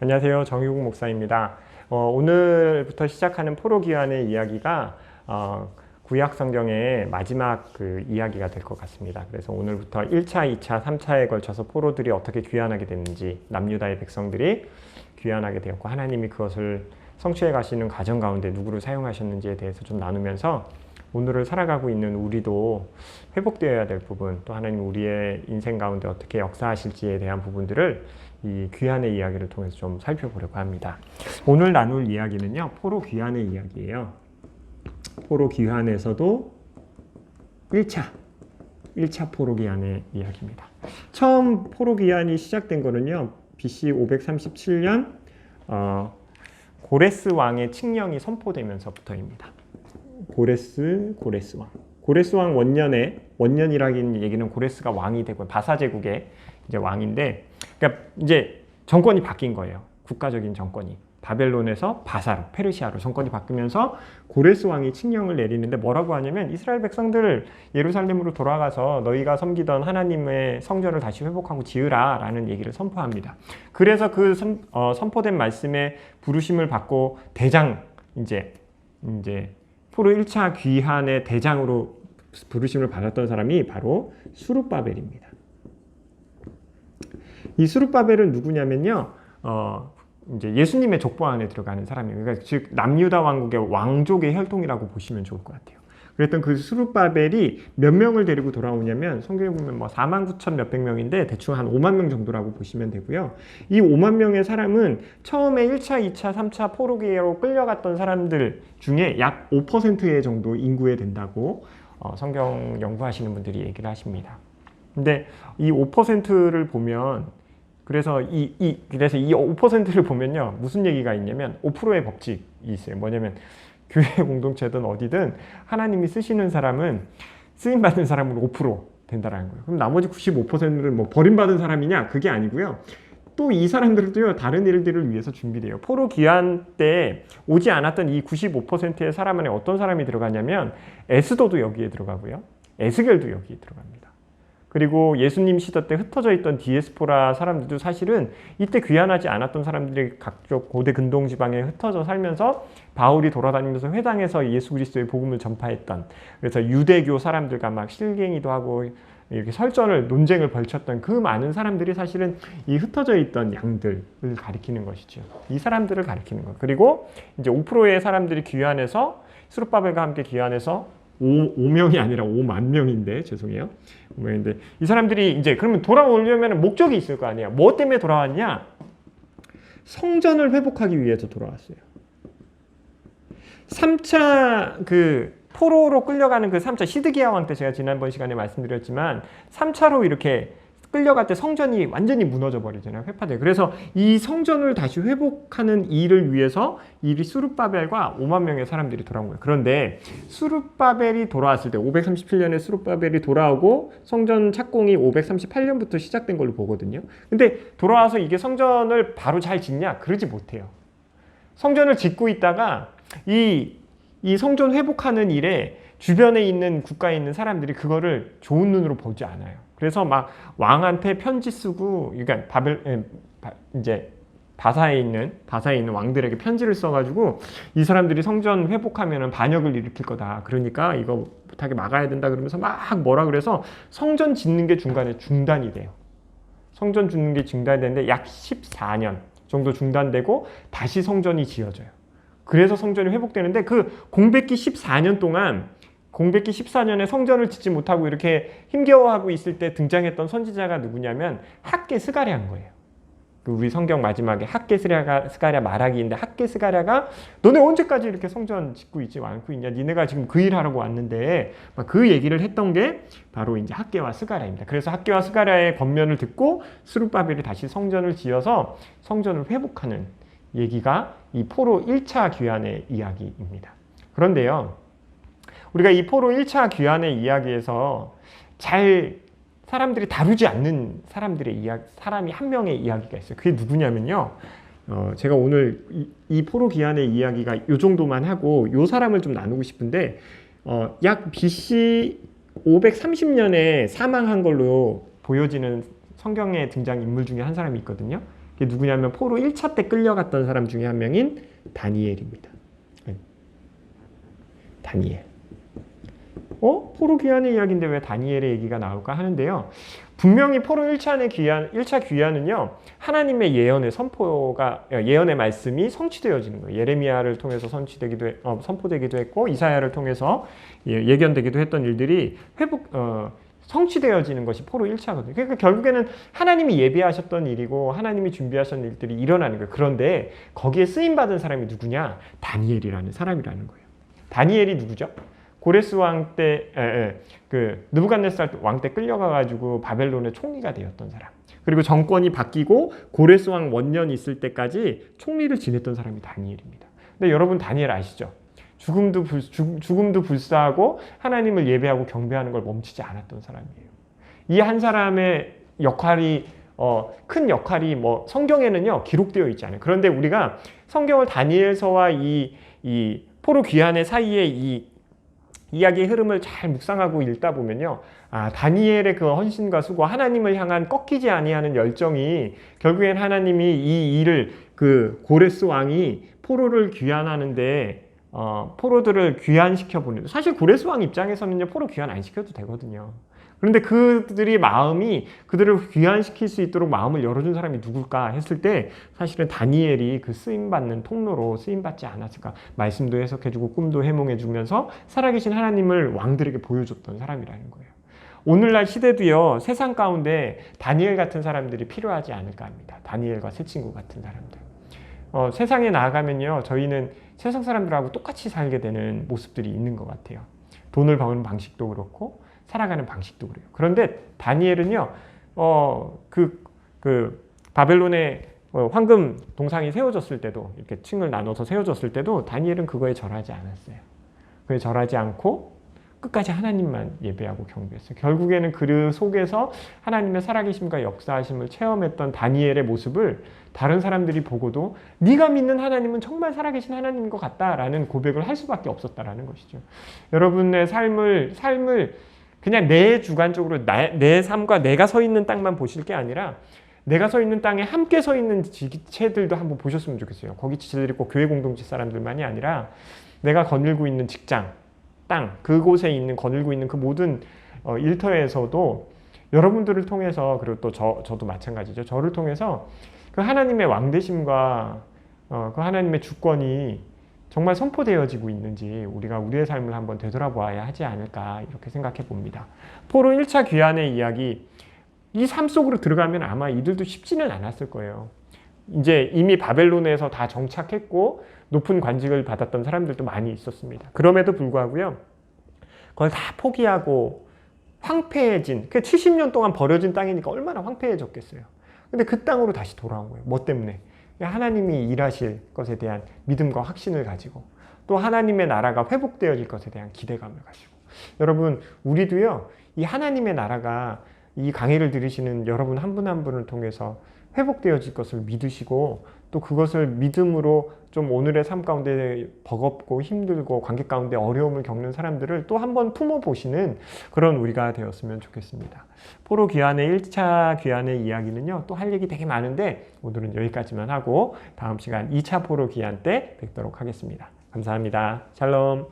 안녕하세요. 정유국 목사입니다. 오늘부터 시작하는 포로기환의 이야기가 구약 성경의 마지막 그 이야기가 될 것 같습니다. 그래서 오늘부터 1차, 2차, 3차에 걸쳐서 포로들이 어떻게 귀환하게 됐는지, 남유다의 백성들이 귀환하게 되었고 하나님이 그것을 성취해 가시는 과정 가운데 누구를 사용하셨는지에 대해서 좀 나누면서 오늘을 살아가고 있는 우리도 회복되어야 될 부분, 또 하나님 우리의 인생 가운데 어떻게 역사하실지에 대한 부분들을 이 귀환의 이야기를 통해서 좀 살펴보려고 합니다. 오늘 나눌 이야기는요, 포로 귀환의 이야기예요. 포로 귀환에서도 1차 포로 귀환의 이야기입니다. 처음 포로 귀환이 시작된 거는요, BC 537년 고레스 왕의 칙령이 선포되면서부터입니다. 고레스 왕. 고레스 왕 원년이라는 얘기는 고레스가 왕이 되고 바사 제국의 이제 왕인데, 그러니까 이제 정권이 바뀐 거예요. 국가적인 정권이 바벨론에서 바사로, 페르시아로 정권이 바뀌면서 고레스 왕이 칙령을 내리는데 뭐라고 하냐면, 이스라엘 백성들 예루살렘으로 돌아가서 너희가 섬기던 하나님의 성전을 다시 회복하고 지으라 라는 얘기를 선포합니다. 그래서 그 선포된 말씀에 부르심을 받고 대장, 이제 포로 1차 귀환의 대장으로 부르심을 받았던 사람이 바로 수룹바벨입니다. 이 수룹바벨은 누구냐면요, 이제 예수님의 족보 안에 들어가는 사람이에요. 그러니까 즉 남유다 왕국의 왕족의 혈통이라고 보시면 좋을 것 같아요. 그랬던 그 수룹바벨이 몇 명을 데리고 돌아오냐면, 성경에 보면 49,000 몇백 명인데 대충 한 5만 명 정도라고 보시면 되고요. 이 5만 명의 사람은 처음에 1차, 2차, 3차 포로기로 끌려갔던 사람들 중에 약 5%의 정도 인구에 된다고 성경 연구하시는 분들이 얘기를 하십니다. 근데 이 5%를 보면, 그래서 이 5%를 보면요, 무슨 얘기가 있냐면 5%의 법칙이 있어요. 뭐냐면 교회 공동체든 어디든 하나님이 쓰시는 사람은 쓰임받은 사람으로 5% 된다라는 거예요. 그럼 나머지 95%는 뭐 버림받은 사람이냐? 그게 아니고요. 또 이 사람들도요, 다른 일들을 위해서 준비돼요. 포로 귀환 때 오지 않았던 이 95%의 사람 안에 어떤 사람이 들어가냐면 에스더도 여기에 들어가고요, 에스겔도 여기에 들어갑니다. 그리고 예수님 시대 때 흩어져 있던 디에스포라 사람들도 사실은 이때 귀환하지 않았던 사람들이 각종 고대 근동 지방에 흩어져 살면서 바울이 돌아다니면서 회당에서 예수 그리스도의 복음을 전파했던, 그래서 유대교 사람들과 막 실갱이도 하고 이렇게 논쟁을 벌였던 그 많은 사람들이 사실은 이 흩어져 있던 양들을 가리키는 것이죠. 이 사람들을 가리키는 것. 그리고 이제 5%의 사람들이 귀환해서, 수룹바벨과 함께 귀환해서 5명이 아니라 5만 명인데, 죄송해요. 5명인데, 이 사람들이 이제 그러면 돌아오려면 목적이 있을 거 아니에요. 뭐 때문에 돌아왔냐? 성전을 회복하기 위해서 돌아왔어요. 3차 포로로 끌려가는 그 3차 시드기야 왕 때 제가 지난번 시간에 말씀드렸지만 3차로 이렇게 끌려갈 때 성전이 완전히 무너져 버리잖아요. 회파돼요. 그래서 이 성전을 다시 회복하는 일을 위해서 이 수룹바벨과 5만 명의 사람들이 돌아온 거예요. 그런데 수룹바벨이 돌아왔을 때 537년에 수룹바벨이 돌아오고 성전 착공이 538년부터 시작된 걸로 보거든요. 근데 돌아와서 이게 성전을 바로 잘 짓냐? 그러지 못해요. 성전을 짓고 있다가 이 성전 회복하는 일에 주변에 있는 국가에 있는 사람들이 그거를 좋은 눈으로 보지 않아요. 그래서 막 왕한테 편지 쓰고, 그러니까 바사에 있는 왕들에게 편지를 써가지고 이 사람들이 성전 회복하면은 반역을 일으킬 거다. 그러니까 이거 못하게 막아야 된다. 그러면서 막 뭐라 그래서 성전 짓는 게 중간에 중단이 돼요. 성전 짓는 게 중단이 되는데 약 14년 정도 중단되고 다시 성전이 지어져요. 그래서 성전이 회복되는데 그 공백기 14년 동안, 공백기 14년에 성전을 짓지 못하고 이렇게 힘겨워하고 있을 때 등장했던 선지자가 누구냐면 학개 스가랴인 거예요. 우리 성경 마지막에 학개 스가랴 말하기인데, 학개 스가랴가 너네 언제까지 이렇게 성전 짓고 있지 않고 있냐? 니네가 지금 그 일하라고 왔는데, 그 얘기를 했던 게 바로 이제 학개와 스가랴입니다. 그래서 학개와 스가랴의 권면을 듣고 수룹바벨이 다시 성전을 지어서 성전을 회복하는 얘기가 이 포로 1차 귀환의 이야기입니다. 그런데요, 우리가 이 포로 1차 귀환의 이야기에서 잘 사람들이 다루지 않는 사람이 한 명의 이야기가 있어요. 그게 누구냐면요, 제가 오늘 이 포로 귀환의 이야기가 이 정도만 하고 이 사람을 좀 나누고 싶은데, 약 BC 530년에 사망한 걸로 보여지는 성경에 등장 인물 중에 한 사람이 있거든요. 그게 누구냐면 포로 1차 때 끌려갔던 사람 중에 한 명인 다니엘입니다. 다니엘. 포로 귀환의 이야기인데 왜 다니엘의 얘기가 나올까 하는데요. 분명히 포로 1차 귀환은요, 하나님의 예언의 선포가, 예언의 말씀이 성취되어지는 거예요. 예레미야를 통해서 선포되기도 했고, 이사야를 통해서 예견되기도 했던 일들이 성취되어지는 것이 포로 1차거든요. 그러니까 결국에는 하나님이 예비하셨던 일이고, 하나님이 준비하셨던 일들이 일어나는 거예요. 그런데 거기에 쓰임받은 사람이 누구냐? 다니엘이라는 사람이라는 거예요. 다니엘이 누구죠? 고레스 왕 때, 느부갓네살 왕 때 끌려가가지고 바벨론의 총리가 되었던 사람. 그리고 정권이 바뀌고 고레스 왕 원년 있을 때까지 총리를 지냈던 사람이 다니엘입니다. 근데 여러분 다니엘 아시죠? 죽음도 불사하고 하나님을 예배하고 경배하는 걸 멈추지 않았던 사람이에요. 이 한 사람의 역할이 큰 역할이 성경에는요 기록되어 있지 않아요. 그런데 우리가 성경을 다니엘서와 이 포로 귀환의 사이에 이 이야기의 흐름을 잘 묵상하고 읽다 보면요, 다니엘의 그 헌신과 수고, 하나님을 향한 꺾이지 아니하는 열정이 결국엔 하나님이 이 일을 고레스 왕이 포로를 귀환하는데 포로들을 귀환시켜 보는, 사실 고레스 왕 입장에서는요 포로 귀환 안 시켜도 되거든요. 그런데 그들이 그들을 귀환시킬 수 있도록 마음을 열어준 사람이 누굴까 했을 때 사실은 다니엘이 그 쓰임받는 통로로 쓰임받지 않았을까. 말씀도 해석해주고 꿈도 해몽해주면서 살아계신 하나님을 왕들에게 보여줬던 사람이라는 거예요. 오늘날 시대도요, 세상 가운데 다니엘 같은 사람들이 필요하지 않을까 합니다. 다니엘과 새 친구 같은 사람들. 세상에 나아가면요, 저희는 세상 사람들하고 똑같이 살게 되는 모습들이 있는 것 같아요. 돈을 버는 방식도 그렇고 살아가는 방식도 그래요. 그런데 다니엘은요, 바벨론의 황금 동상이 세워졌을 때도, 이렇게 층을 나눠서 세워졌을 때도 다니엘은 그거에 절하지 않았어요. 그에 절하지 않고 끝까지 하나님만 예배하고 경배했어요. 결국에는 그 속에서 하나님의 살아계심과 역사하심을 체험했던 다니엘의 모습을 다른 사람들이 보고도 네가 믿는 하나님은 정말 살아계신 하나님인 것 같다라는 고백을 할 수밖에 없었다라는 것이죠. 여러분의 삶을 그냥 내 주관적으로 내 삶과 내가 서 있는 땅만 보실 게 아니라 내가 서 있는 땅에 함께 서 있는 지체들도 한번 보셨으면 좋겠어요. 거기 지체들이 꼭 교회 공동체 사람들만이 아니라 내가 거닐고 있는 직장, 땅, 그곳에 거닐고 있는 그 모든 일터에서도 여러분들을 통해서, 그리고 또 저도 마찬가지죠. 저를 통해서 그 하나님의 왕되심과 그 하나님의 주권이 정말 선포되어지고 있는지 우리가 우리의 삶을 한번 되돌아보아야 하지 않을까, 이렇게 생각해 봅니다. 포로 1차 귀환의 이야기, 이 삶 속으로 들어가면 아마 이들도 쉽지는 않았을 거예요. 이제 이미 바벨론에서 다 정착했고 높은 관직을 받았던 사람들도 많이 있었습니다. 그럼에도 불구하고요, 그걸 다 포기하고 황폐해진, 70년 동안 버려진 땅이니까 얼마나 황폐해졌겠어요. 근데 그 땅으로 다시 돌아온 거예요. 뭐 때문에? 하나님이 일하실 것에 대한 믿음과 확신을 가지고, 또 하나님의 나라가 회복되어질 것에 대한 기대감을 가지고. 여러분, 우리도요, 이 하나님의 나라가 이 강의를 들으시는 여러분 한 분 한 분을 통해서 회복되어질 것을 믿으시고, 또 그것을 믿음으로 좀 오늘의 삶 가운데 버겁고 힘들고 관계 가운데 어려움을 겪는 사람들을 또 한번 품어보시는 그런 우리가 되었으면 좋겠습니다. 포로 귀환의 1차 귀환의 이야기는요, 또 할 얘기 되게 많은데 오늘은 여기까지만 하고 다음 시간 2차 포로 귀환 때 뵙도록 하겠습니다. 감사합니다. 샬롬.